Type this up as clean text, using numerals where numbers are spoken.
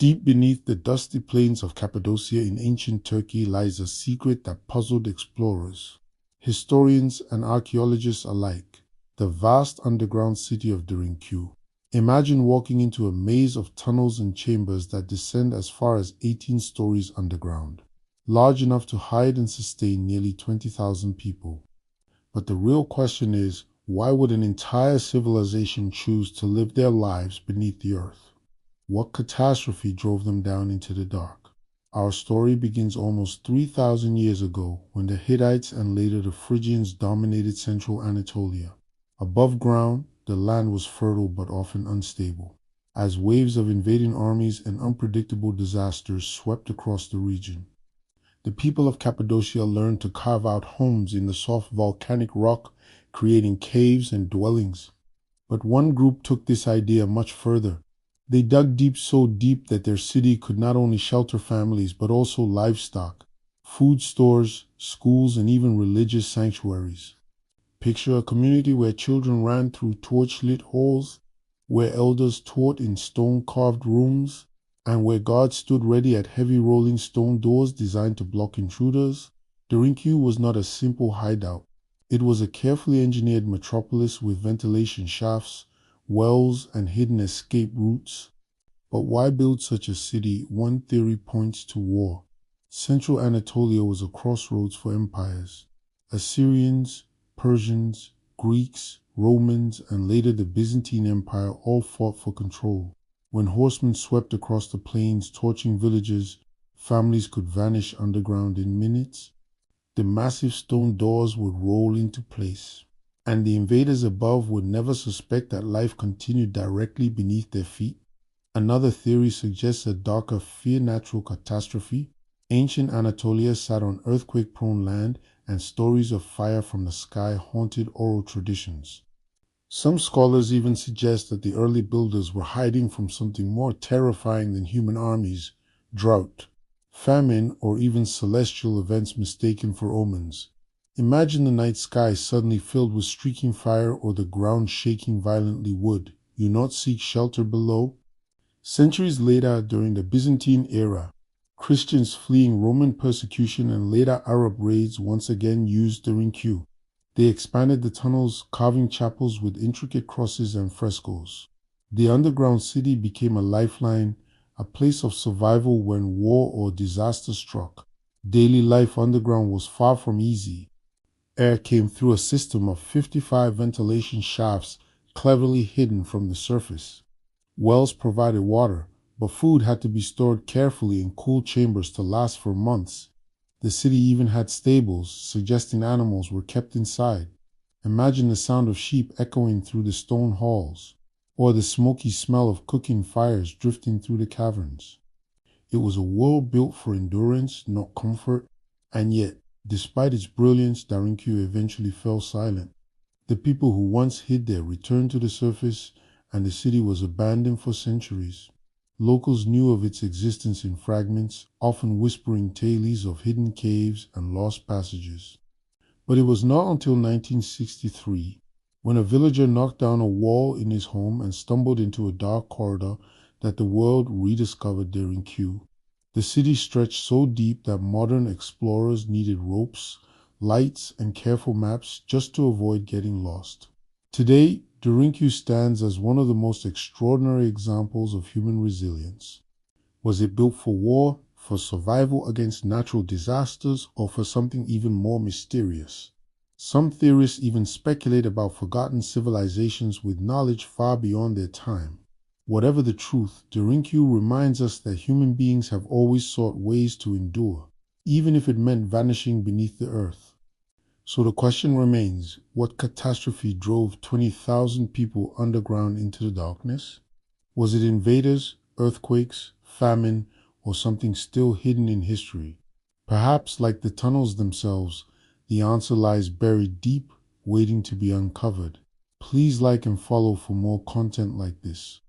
Deep beneath the dusty plains of Cappadocia in ancient Turkey lies a secret that puzzled explorers, historians, and archaeologists alike: the vast underground city of Derinkuyu. Imagine walking into a maze of tunnels and chambers that descend as far as 18 stories underground, large enough to hide and sustain nearly 20,000 people. But the real question is, why would an entire civilization choose to live their lives beneath the earth? What catastrophe drove them down into the dark? Our story begins almost 3,000 years ago when the Hittites and later the Phrygians dominated central Anatolia. Above ground, the land was fertile but often unstable, as waves of invading armies and unpredictable disasters swept across the region. The people of Cappadocia learned to carve out homes in the soft volcanic rock, creating caves and dwellings. But one group took this idea much further. They dug deep, so deep that their city could not only shelter families but also livestock, food stores, schools, and even religious sanctuaries. Picture a community where children ran through torch-lit halls, where elders taught in stone-carved rooms, and where guards stood ready at heavy rolling stone doors designed to block intruders. Derinkuyu was not a simple hideout. It was a carefully engineered metropolis with ventilation shafts, wells, and hidden escape routes. But why build such a city? One theory points to war. Central Anatolia was a crossroads for empires. Assyrians, Persians, Greeks, Romans, and later the Byzantine Empire all fought for control. When horsemen swept across the plains, torching villages, families could vanish underground in minutes. The massive stone doors would roll into place, and the invaders above would never suspect that life continued directly beneath their feet. Another theory suggests a darker fear: natural catastrophe. Ancient Anatolia sat on earthquake-prone land, and stories of fire from the sky haunted oral traditions. Some scholars even suggest that the early builders were hiding from something more terrifying than human armies: drought, famine, or even celestial events mistaken for omens. Imagine the night sky suddenly filled with streaking fire or the ground shaking violently. Would you not seek shelter below? Centuries later, during the Byzantine era, Christians fleeing Roman persecution and later Arab raids once again used Derinkuyu. They expanded the tunnels, carving chapels with intricate crosses and frescoes. The underground city became a lifeline, a place of survival when war or disaster struck. Daily life underground was far from easy. Air came through a system of 55 ventilation shafts cleverly hidden from the surface. Wells provided water, but food had to be stored carefully in cool chambers to last for months. The city even had stables, suggesting animals were kept inside. Imagine the sound of sheep echoing through the stone halls, or the smoky smell of cooking fires drifting through the caverns. It was a world built for endurance, not comfort, and yet, despite its brilliance, Derinkuyu eventually fell silent. The people who once hid there returned to the surface, and the city was abandoned for centuries. Locals knew of its existence in fragments, often whispering tales of hidden caves and lost passages. But it was not until 1963, when a villager knocked down a wall in his home and stumbled into a dark corridor, that the world rediscovered Derinkuyu. The city stretched so deep that modern explorers needed ropes, lights, and careful maps just to avoid getting lost. Today, Derinkuyu stands as one of the most extraordinary examples of human resilience. Was it built for war, for survival against natural disasters, or for something even more mysterious? Some theorists even speculate about forgotten civilizations with knowledge far beyond their time. Whatever the truth, Derinkuyu reminds us that human beings have always sought ways to endure, even if it meant vanishing beneath the earth. So the question remains, what catastrophe drove 20,000 people underground into the darkness? Was it invaders, earthquakes, famine, or something still hidden in history? Perhaps, like the tunnels themselves, the answer lies buried deep, waiting to be uncovered. Please like and follow for more content like this.